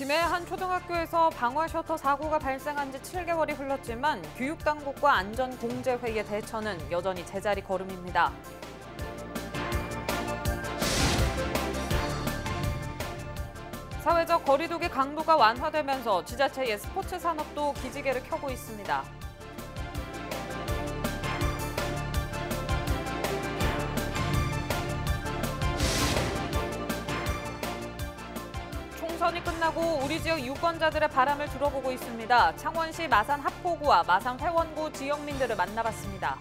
김해 한 초등학교에서 방화 셔터 사고가 발생한 지 7개월이 흘렀지만 교육당국과 안전공제회의 대처는 여전히 제자리 걸음입니다. 사회적 거리두기 강도가 완화되면서 지자체의 스포츠 산업도 기지개를 켜고 있습니다. 총선이 끝나고 우리 지역 유권자들의 바람을 들어보고 있습니다. 창원시 마산 합포구와 마산 회원구 지역민들을 만나봤습니다.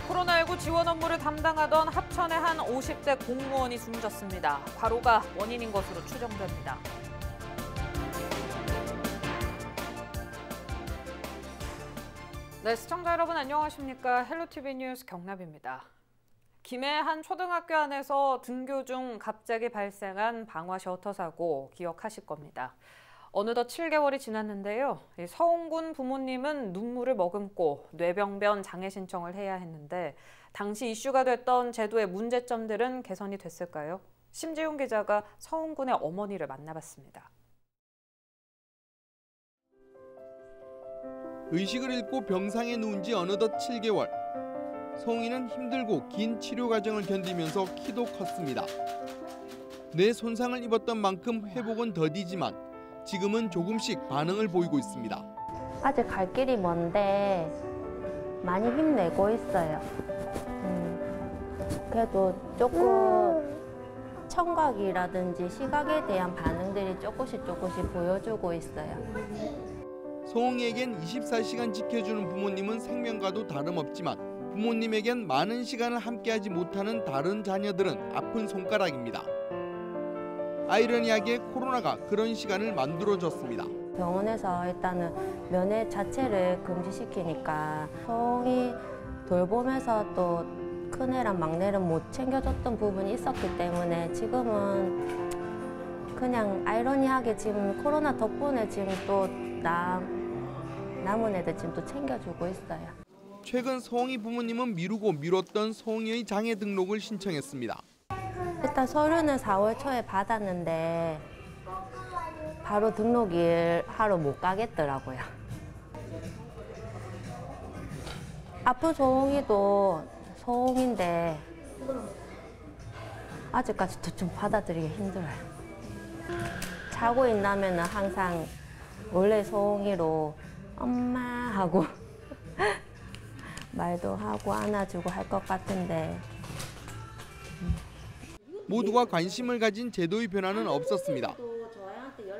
코로나19 지원 업무를 담당하던 합천의 한 50대 공무원이 숨졌습니다. 과로가 원인인 것으로 추정됩니다. 네, 시청자 여러분 안녕하십니까? 헬로티비 뉴스 경납입니다. 김해 한 초등학교 안에서 등교 중 갑자기 발생한 방화 셔터 사고 기억하실 겁니다. 어느덧 7개월이 지났는데요. 서홍군 부모님은 눈물을 머금고 뇌병변 장애 신청을 해야 했는데 당시 이슈가 됐던 제도의 문제점들은 개선이 됐을까요? 심지훈 기자가 서홍군의 어머니를 만나봤습니다. 의식을 잃고 병상에 누운 지 어느덧 7개월. 서홍이는 힘들고 긴 치료 과정을 견디면서 키도 컸습니다. 뇌 손상을 입었던 만큼 회복은 더디지만 지금은 조금씩 반응을 보이고 있습니다. 아직 갈 길이 먼데 많이 힘내고 있어요. 그래도 조금 청각이라든지 시각에 대한 반응들이 조금씩 보여주고 있어요. 서홍이에겐 24시간 지켜주는 부모님은 생명과도 다름없지만 부모님에겐 많은 시간을 함께하지 못하는 다른 자녀들은 아픈 손가락입니다. 아이러니하게 코로나가 그런 시간을 만들어줬습니다. 병원에서 일단은 면회 자체를 금지시키니까 서홍이 돌보면서 또 큰애랑 막내를 못 챙겨줬던 부분이 있었기 때문에 지금은 그냥 아이러니하게 지금 코로나 덕분에 지금 또 남은 애들 지금 또 챙겨주고 있어요. 최근 서홍이 부모님은 미뤘던 서홍이의 장애 등록을 신청했습니다. 일단 서류는 4월 초에 받았는데 바로 등록일 하러 못 가겠더라고요. 아픈 서홍이도 서홍인데 아직까지도 좀 받아들이기 힘들어요. 자고 있나면 항상 원래 서홍이로 엄마 하고 말도 하고 안아주고 할 것 같은데 모두가 관심을 가진 제도의 변화는 없었습니다.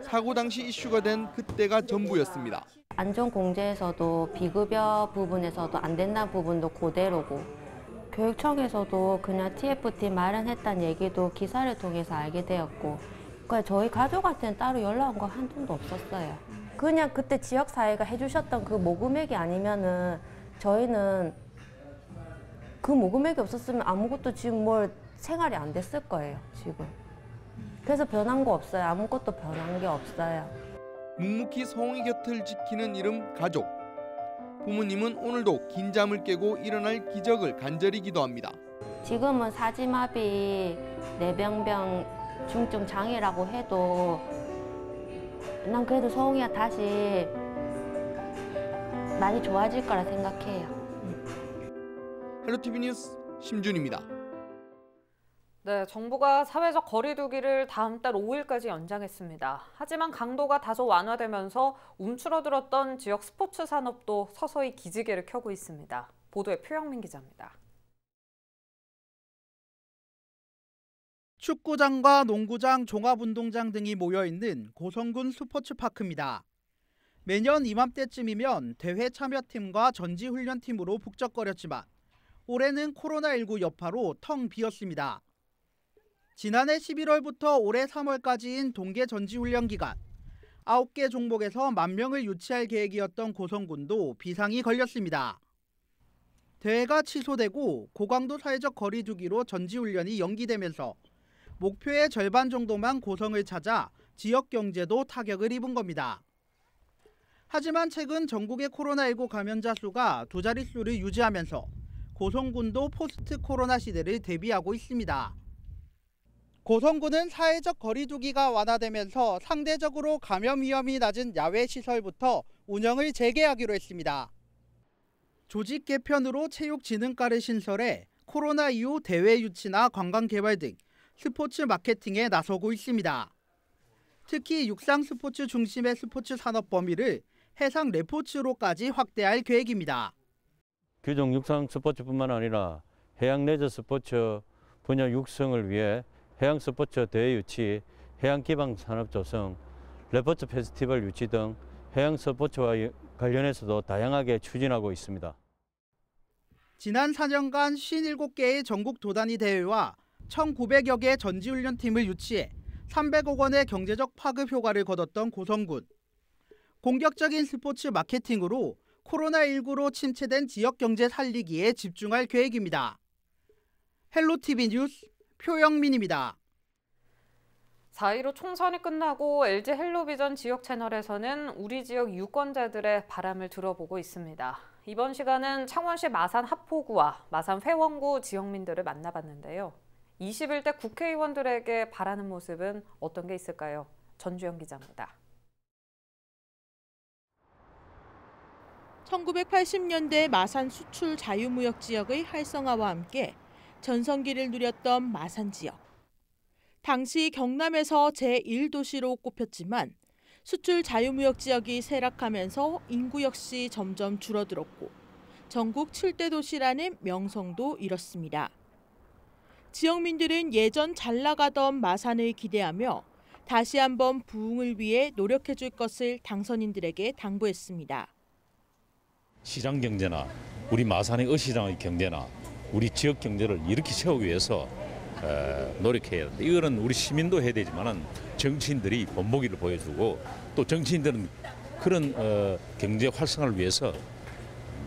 사고 당시 이슈가 된 그때가 전부였습니다. 안전공제에서도 비급여 부분에서도 안 된다는 부분도 그대로고 교육청에서도 그냥 TFT 마련했다는 얘기도 기사를 통해서 알게 되었고 그러니까 저희 가족한테는 따로 연락 온 거 한 통도 없었어요. 그냥 그때 지역사회가 해주셨던 그 모금액이 아니면은 저희는 그 모금액이 없었으면 아무것도 지금 뭘 생활이 안 됐을 거예요, 지금. 그래서 변한 거 없어요. 아무것도 변한 게 없어요. 묵묵히 서홍이 곁을 지키는 이름 가족. 부모님은 오늘도 긴 잠을 깨고 일어날 기적을 간절히 기도합니다. 지금은 사지마비, 뇌병변 중증 장애라고 해도 난 그래도 서홍이가 다시 많이 좋아질 거라 생각해요. 헬로티비 뉴스 심준입니다. 네, 정부가 사회적 거리두기를 다음 달 5일까지 연장했습니다. 하지만 강도가 다소 완화되면서 움츠러들었던 지역 스포츠 산업도 서서히 기지개를 켜고 있습니다. 보도에 표영민 기자입니다. 축구장과 농구장, 종합운동장 등이 모여있는 고성군 스포츠파크입니다. 매년 이맘때쯤이면 대회 참여팀과 전지훈련팀으로 북적거렸지만 올해는 코로나19 여파로 텅 비었습니다. 지난해 11월부터 올해 3월까지인 동계 전지훈련 기간 9개 종목에서 10,000명을 유치할 계획이었던 고성군도 비상이 걸렸습니다. 대회가 취소되고 고강도 사회적 거리두기로 전지훈련이 연기되면서 목표의 절반 정도만 고성을 찾아 지역 경제도 타격을 입은 겁니다. 하지만 최근 전국의 코로나19 감염자 수가 두 자릿수를 유지하면서 고성군도 포스트 코로나 시대를 대비하고 있습니다. 고성군은 사회적 거리 두기가 완화되면서 상대적으로 감염 위험이 낮은 야외 시설부터 운영을 재개하기로 했습니다. 조직 개편으로 체육진흥과를 신설해 코로나 이후 대회 유치나 관광 개발 등 스포츠 마케팅에 나서고 있습니다. 특히 육상 스포츠 중심의 스포츠 산업 범위를 해상 레포츠로까지 확대할 계획입니다. 규정 육상 스포츠뿐만 아니라 해양 레저 스포츠 분야 육성을 위해 해양 스포츠 대회 유치, 해양 기반 산업 조성, 레포츠 페스티벌 유치 등 해양 스포츠와 관련해서도 다양하게 추진하고 있습니다. 지난 4년간 57개의 전국 도단위 대회와 1,900여 개 전지훈련팀을 유치해 300억 원의 경제적 파급 효과를 거뒀던 고성군. 공격적인 스포츠 마케팅으로 코로나19로 침체된 지역 경제 살리기에 집중할 계획입니다. 헬로티비 뉴스 표영민입니다. 4.15 총선이 끝나고 LG 헬로비전 지역 채널에서는 우리 지역 유권자들의 바람을 들어보고 있습니다. 이번 시간은 창원시 마산 하포구와 마산 회원구 지역민들을 만나봤는데요. 21대 국회의원들에게 바라는 모습은 어떤 게 있을까요? 전주영 기자입니다. 1980년대 마산 수출 자유무역 지역의 활성화와 함께 전성기를 누렸던 마산 지역. 당시 경남에서 제1도시로 꼽혔지만 수출 자유무역 지역이 쇠락하면서 인구 역시 점점 줄어들었고 전국 7대 도시라는 명성도 잃었습니다. 지역민들은 예전 잘 나가던 마산을 기대하며 다시 한번 부흥을 위해 노력해 줄 것을 당선인들에게 당부했습니다. 시장 경제나 우리 마산의 어시장의 경제나 우리 지역 경제를 이렇게 세우기 위해서 노력해야 합니다. 이거는 우리 시민도 해야 되지만 정치인들이 본보기를 보여주고 또 정치인들은 그런 경제 활성화를 위해서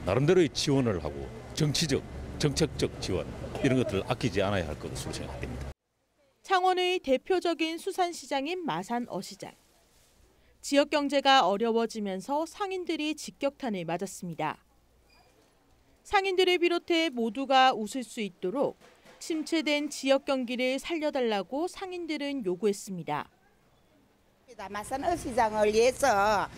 나름대로의 지원을 하고 정치적, 정책적 지원 이런 것들을 아끼지 않아야 할 것으로 생각됩니다. 창원의 대표적인 수산시장인 마산 어시장. 지역 경제가 어려워지면서 상인들이 직격탄을 맞았습니다. 상인들을 비롯해 모두가 웃을 수 있도록 침체된 지역 경기를 살려달라고 상인들은 요구했습니다. 마산 어시장을 위해서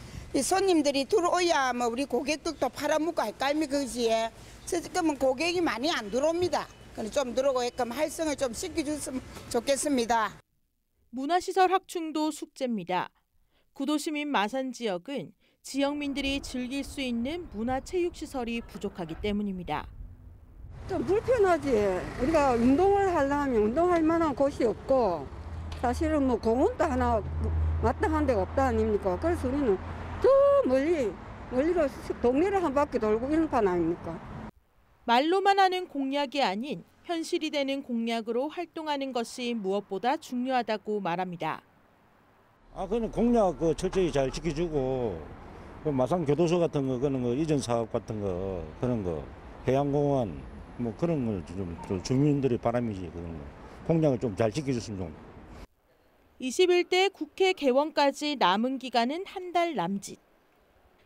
손님들이 들어오야 우리 고객들도 팔아먹고 할 거 아닙니까? 그지에 지금은 고객이 많이 안 들어옵니다. 좀 들어오고 약간 활성을 좀 시켜줬으면 좋겠습니다. 문화시설 확충도 숙제입니다. 구도시민 마산 지역은 지역민들이 즐길 수 있는 문화체육시설이 부족하기 때문입니다. 좀 불편하지. 우리가 운동을 하려면 운동할 만한 곳이 없고 사실은 뭐 공원도 하나 마땅한 데가 없다 아닙니까? 그래서 우리는 저 멀리로 동네를 한 바퀴 돌고 이런 판 아닙니까? 말로만 하는 공약이 아닌 현실이 되는 공약으로 활동하는 것이 무엇보다 중요하다고 말합니다. 그는 공약 철저히 잘 지켜주고 마산 교도소 같은 거 그런 거 이전 사업 같은 거 그런 거 해양공원 뭐 그런 거 좀 주민들의 바람이지 그런 거 공약을 좀 잘 지켜줬으면 좋겠습니다. 21대 국회 개원까지 남은 기간은 한 달 남짓.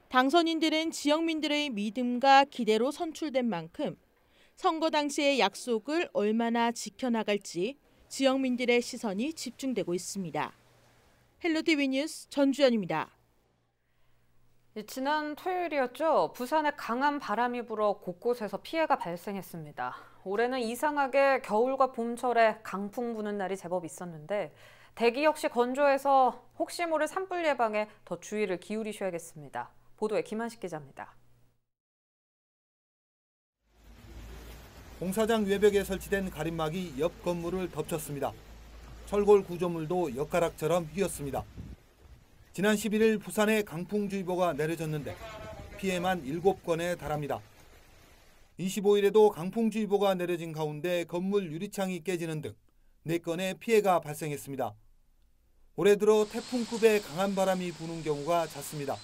당선인들은 지역민들의 믿음과 기대로 선출된 만큼 선거 당시의 약속을 얼마나 지켜나갈지 지역민들의 시선이 집중되고 있습니다. 헬로티비 뉴스 전주연입니다. 지난 토요일이었죠. 부산에 강한 바람이 불어 곳곳에서 피해가 발생했습니다. 올해는 이상하게 겨울과 봄철에 강풍 부는 날이 제법 있었는데 대기 역시 건조해서 혹시 모를 산불 예방에 더 주의를 기울이셔야겠습니다. 보도에 김한식 기자입니다. 공사장 외벽에 설치된 가림막이 옆 건물을 덮쳤습니다. 철골 구조물도 엿가락처럼 휘었습니다. 지난 11일 부산에 강풍주의보가 내려졌는데 피해만 7건에 달합니다. 25일에도 강풍주의보가 내려진 가운데 건물 유리창이 깨지는 등 4건의 피해가 발생했습니다. 올해 들어 태풍급의 강한 바람이 부는 경우가 잦습니다.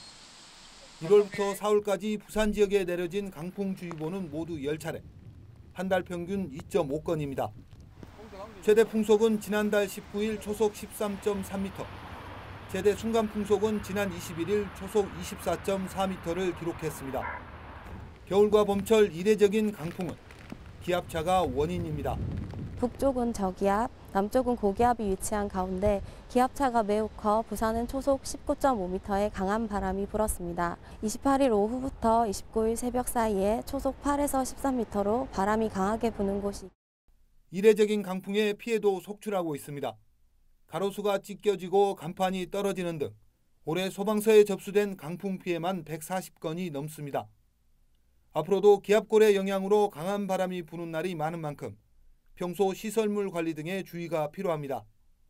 1월부터 4월까지 부산 지역에 내려진 강풍주의보는 모두 10차례, 한 달 평균 2.5건입니다. 최대 풍속은 지난달 19일 초속 13.3m, 최대 순간 풍속은 지난 21일 초속 24.4m를 기록했습니다. 겨울과 봄철 이례적인 강풍은 기압차가 원인입니다. 북쪽은 저기압, 남쪽은 고기압이 위치한 가운데 기압차가 매우 커 부산은 초속 19.5m의 강한 바람이 불었습니다. 28일 오후부터 29일 새벽 사이에 초속 8에서 13m로 바람이 강하게 부는 곳이 이례적인 강풍에 피해도 속출하고 있습니다. 가로수가 찢겨지고 간판이 떨어지는 등 올해 소방서에 접수된 강풍 피해만 140건이 넘습니다. 앞으로도 기압골의 영향으로 강한 바람이 부는 날이 많은 만큼 평소 시설물 관리 등에 주의가 필요합니다.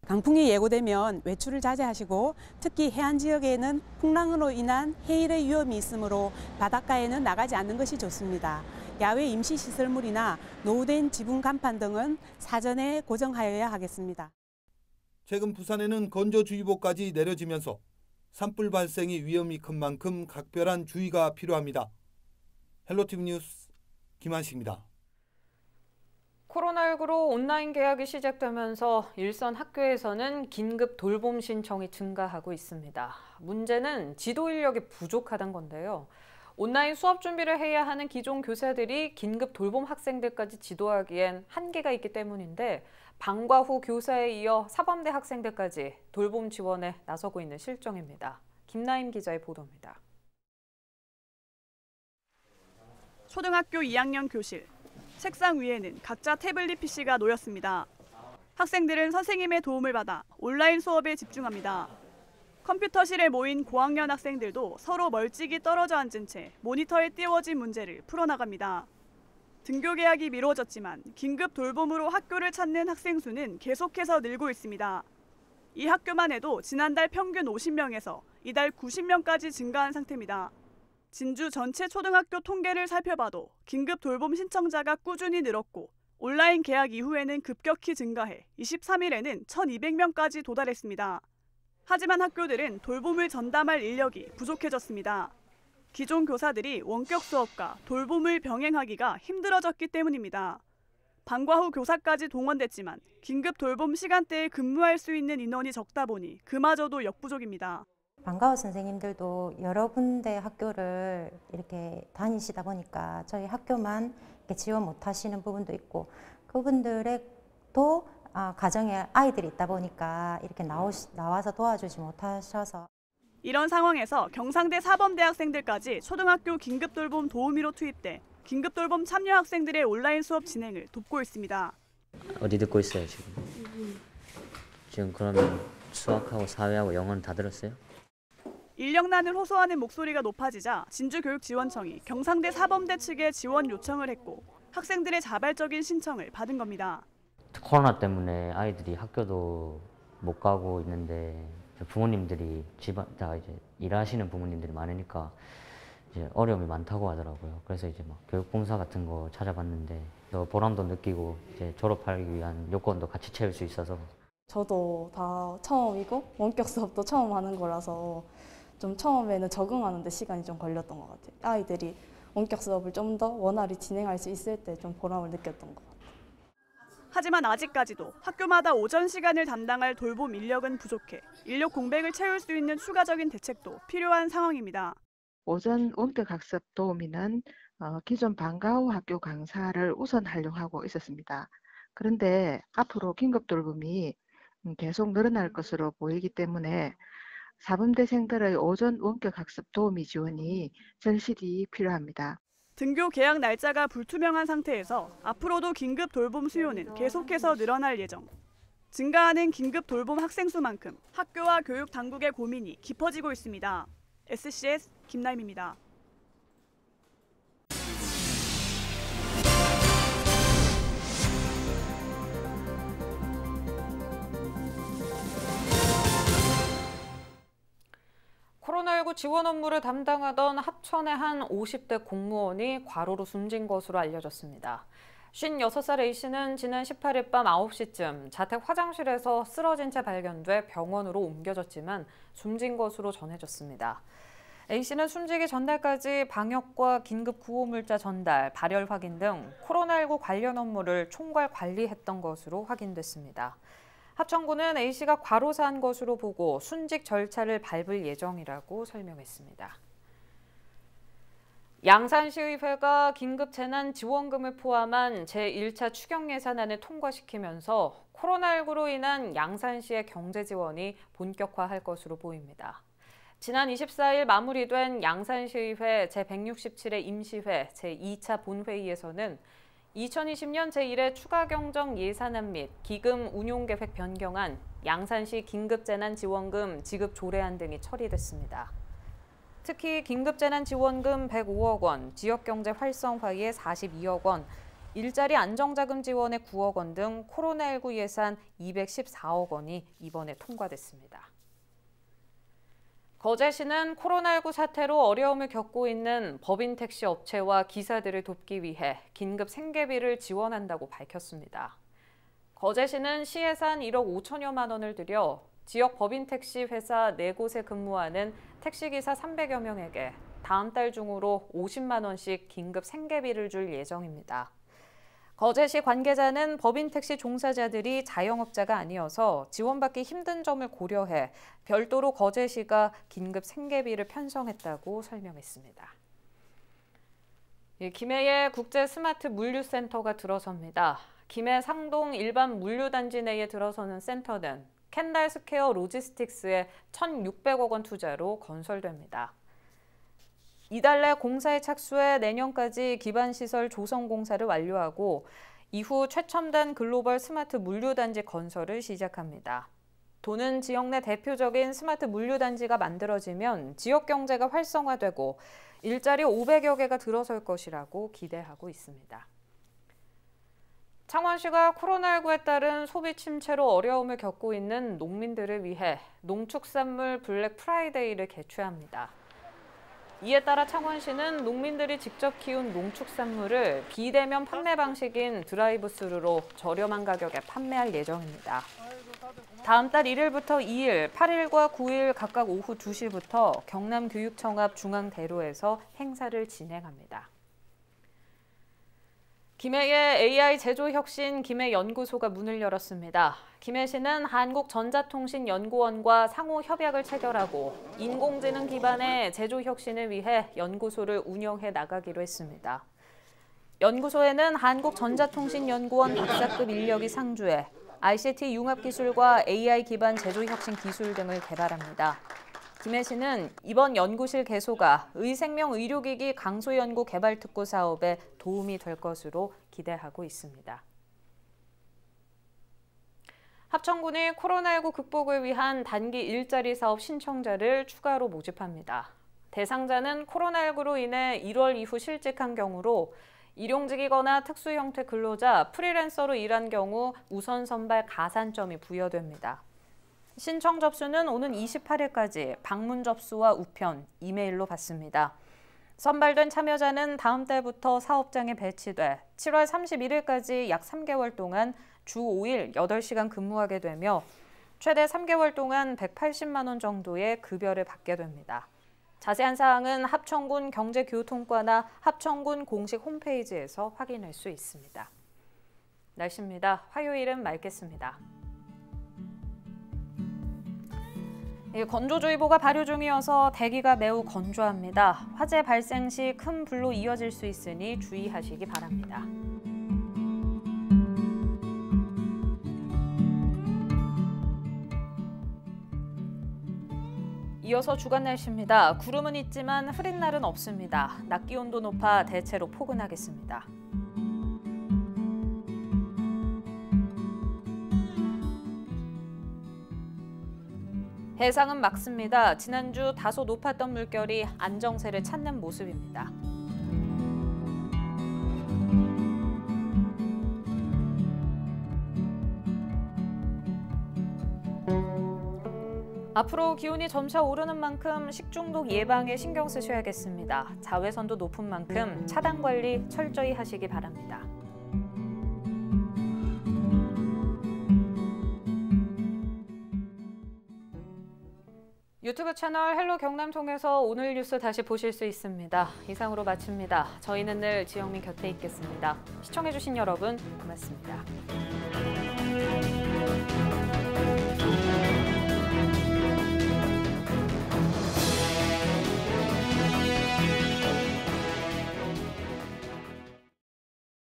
강풍이 예고되면 외출을 자제하시고 특히 해안 지역에는 풍랑으로 인한 해일의 위험이 있으므로 바닷가에는 나가지 않는 것이 좋습니다. 야외 임시 시설물이나 노후된 지붕 간판 등은 사전에 고정하여야 하겠습니다. 최근 부산에는 건조주의보까지 내려지면서 산불 발생의 위험이 큰 만큼 각별한 주의가 필요합니다. 헬로티비 뉴스 김한식입니다. 코로나19로 온라인 개학이 시작되면서 일선 학교에서는 긴급 돌봄 신청이 증가하고 있습니다. 문제는 지도 인력이 부족하다는 건데요. 온라인 수업 준비를 해야 하는 기존 교사들이 긴급 돌봄 학생들까지 지도하기엔 한계가 있기 때문인데 방과 후 교사에 이어 사범대 학생들까지 돌봄 지원에 나서고 있는 실정입니다. 김나임 기자의 보도입니다. 초등학교 2학년 교실. 책상 위에는 각자 태블릿 PC가 놓였습니다. 학생들은 선생님의 도움을 받아 온라인 수업에 집중합니다. 컴퓨터실에 모인 고학년 학생들도 서로 멀찍이 떨어져 앉은 채 모니터에 띄워진 문제를 풀어나갑니다. 등교 개학이 미뤄졌지만 긴급 돌봄으로 학교를 찾는 학생 수는 계속해서 늘고 있습니다. 이 학교만 해도 지난달 평균 50명에서 이달 90명까지 증가한 상태입니다. 진주 전체 초등학교 통계를 살펴봐도 긴급 돌봄 신청자가 꾸준히 늘었고 온라인 개학 이후에는 급격히 증가해 23일에는 1,200명까지 도달했습니다. 하지만 학교들은 돌봄을 전담할 인력이 부족해졌습니다. 기존 교사들이 원격 수업과 돌봄을 병행하기가 힘들어졌기 때문입니다. 방과 후 교사까지 동원됐지만 긴급 돌봄 시간대에 근무할 수 있는 인원이 적다 보니 그마저도 역부족입니다. 방과 후 선생님들도 여러 군데 학교를 이렇게 다니시다 보니까 저희 학교만 이렇게 지원 못 하시는 부분도 있고 그분들의 또 가정에 아이들이 있다 보니까 이렇게 나와서 도와주지 못하셔서 이런 상황에서 경상대 사범대 학생들까지 초등학교 긴급돌봄 도우미로 투입돼 긴급돌봄 참여 학생들의 온라인 수업 진행을 돕고 있습니다. 어디 듣고 있어요 지금? 지금 그러면 수학하고 사회하고 영어는 다 들었어요? 인력난을 호소하는 목소리가 높아지자 진주교육지원청이 경상대 사범대 측에 지원 요청을 했고 학생들의 자발적인 신청을 받은 겁니다. 코로나 때문에 아이들이 학교도 못 가고 있는데 부모님들이 집안 다 이제 일하시는 부모님들이 많으니까 이제 어려움이 많다고 하더라고요. 그래서 이제 막 교육봉사 같은 거 찾아봤는데 더 보람도 느끼고 이제 졸업하기 위한 요건도 같이 채울 수 있어서. 저도 다 처음이고 원격 수업도 처음 하는 거라서 좀 처음에는 적응하는 데 시간이 좀 걸렸던 것 같아요. 아이들이 원격 수업을 좀 더 원활히 진행할 수 있을 때 좀 보람을 느꼈던 것 같아요. 하지만 아직까지도 학교마다 오전 시간을 담당할 돌봄 인력은 부족해 인력 공백을 채울 수 있는 추가적인 대책도 필요한 상황입니다. 오전 원격 학습 도우미는 기존 방과 후 학교 강사를 우선 활용하고 있었습니다. 그런데 앞으로 긴급 돌봄이 계속 늘어날 것으로 보이기 때문에 사범대생들의 오전 원격 학습 도우미 지원이 절실히 필요합니다. 등교 개학 날짜가 불투명한 상태에서 앞으로도 긴급 돌봄 수요는 계속해서 늘어날 예정. 증가하는 긴급 돌봄 학생 수만큼 학교와 교육 당국의 고민이 깊어지고 있습니다. SCS 김나임입니다. 코로나19 지원 업무를 담당하던 합천의 한 50대 공무원이 과로로 숨진 것으로 알려졌습니다. 56살 A씨는 지난 18일 밤 9시쯤 자택 화장실에서 쓰러진 채 발견돼 병원으로 옮겨졌지만 숨진 것으로 전해졌습니다. A씨는 숨지기 전날까지 방역과 긴급 구호물자 전달, 발열 확인 등 코로나19 관련 업무를 총괄 관리했던 것으로 확인됐습니다. 합천구는 A씨가 과로사한 것으로 보고 순직 절차를 밟을 예정이라고 설명했습니다. 양산시의회가 긴급재난지원금을 포함한 제1차 추경예산안을 통과시키면서 코로나19로 인한 양산시의 경제지원이 본격화할 것으로 보입니다. 지난 24일 마무리된 양산시의회 제167회 임시회 제2차 본회의에서는 2020년 제1회 추가경정 예산안 및 기금 운용계획 변경안, 양산시 긴급재난지원금 지급 조례안 등이 처리됐습니다. 특히 긴급재난지원금 105억 원, 지역경제 활성화에 42억 원, 일자리 안정자금 지원에 9억 원 등 코로나19 예산 214억 원이 이번에 통과됐습니다. 거제시는 코로나19 사태로 어려움을 겪고 있는 법인 택시 업체와 기사들을 돕기 위해 긴급 생계비를 지원한다고 밝혔습니다. 거제시는 시예산 1억 5천여만 원을 들여 지역 법인 택시 회사 4곳에 근무하는 택시기사 300여 명에게 다음 달 중으로 50만 원씩 긴급 생계비를 줄 예정입니다. 거제시 관계자는 법인 택시 종사자들이 자영업자가 아니어서 지원받기 힘든 점을 고려해 별도로 거제시가 긴급 생계비를 편성했다고 설명했습니다. 김해에 국제 스마트 물류센터가 들어섭니다. 김해 상동 일반 물류단지 내에 들어서는 센터는 캔달 스퀘어 로지스틱스의 1,600억 원 투자로 건설됩니다. 이달 내 공사에 착수해 내년까지 기반시설 조성 공사를 완료하고 이후 최첨단 글로벌 스마트 물류단지 건설을 시작합니다. 도는 지역 내 대표적인 스마트 물류단지가 만들어지면 지역 경제가 활성화되고 일자리 500여 개가 들어설 것이라고 기대하고 있습니다. 창원시가 코로나19에 따른 소비 침체로 어려움을 겪고 있는 농민들을 위해 농축산물 블랙 프라이데이를 개최합니다. 이에 따라 창원시는 농민들이 직접 키운 농축산물을 비대면 판매 방식인 드라이브스루로 저렴한 가격에 판매할 예정입니다. 다음 달 1일부터 2일, 8일과 9일 각각 오후 2시부터 경남교육청 앞 중앙대로에서 행사를 진행합니다. 김해의 AI 제조혁신 김해연구소가 문을 열었습니다. 김해시는 한국전자통신연구원과 상호 협약을 체결하고 인공지능 기반의 제조혁신을 위해 연구소를 운영해 나가기로 했습니다. 연구소에는 한국전자통신연구원 박사급 인력이 상주해 ICT 융합기술과 AI 기반 제조혁신 기술 등을 개발합니다. 김해시는 이번 연구실 개소가 의생명 의료기기 강소연구 개발특구 사업에 도움이 될 것으로 기대하고 있습니다. 합천군이 코로나19 극복을 위한 단기 일자리 사업 신청자를 추가로 모집합니다. 대상자는 코로나19로 인해 1월 이후 실직한 경우로 일용직이거나 특수 형태 근로자, 프리랜서로 일한 경우 우선 선발 가산점이 부여됩니다. 신청 접수는 오는 28일까지 방문 접수와 우편, 이메일로 받습니다. 선발된 참여자는 다음 달부터 사업장에 배치돼 7월 31일까지 약 3개월 동안 주 5일 8시간 근무하게 되며 최대 3개월 동안 180만 원 정도의 급여를 받게 됩니다. 자세한 사항은 합천군 경제교통과나 합천군 공식 홈페이지에서 확인할 수 있습니다. 날씨입니다. 화요일은 맑겠습니다. 건조주의보가 발효 중이어서 대기가 매우 건조합니다. 화재 발생 시 큰 불로 이어질 수 있으니 주의하시기 바랍니다. 이어서 주간 날씨입니다. 구름은 있지만 흐린 날은 없습니다. 낮 기온도 높아 대체로 포근하겠습니다. 해상은 맑습니다. 지난주 다소 높았던 물결이 안정세를 찾는 모습입니다. 앞으로 기온이 점차 오르는 만큼 식중독 예방에 신경 쓰셔야겠습니다. 자외선도 높은 만큼 차단 관리 철저히 하시기 바랍니다. 유튜브 채널 헬로 경남 통해서 오늘 뉴스 다시 보실 수 있습니다. 이상으로 마칩니다. 저희는 늘 지영민 곁에 있겠습니다. 시청해주신 여러분 고맙습니다.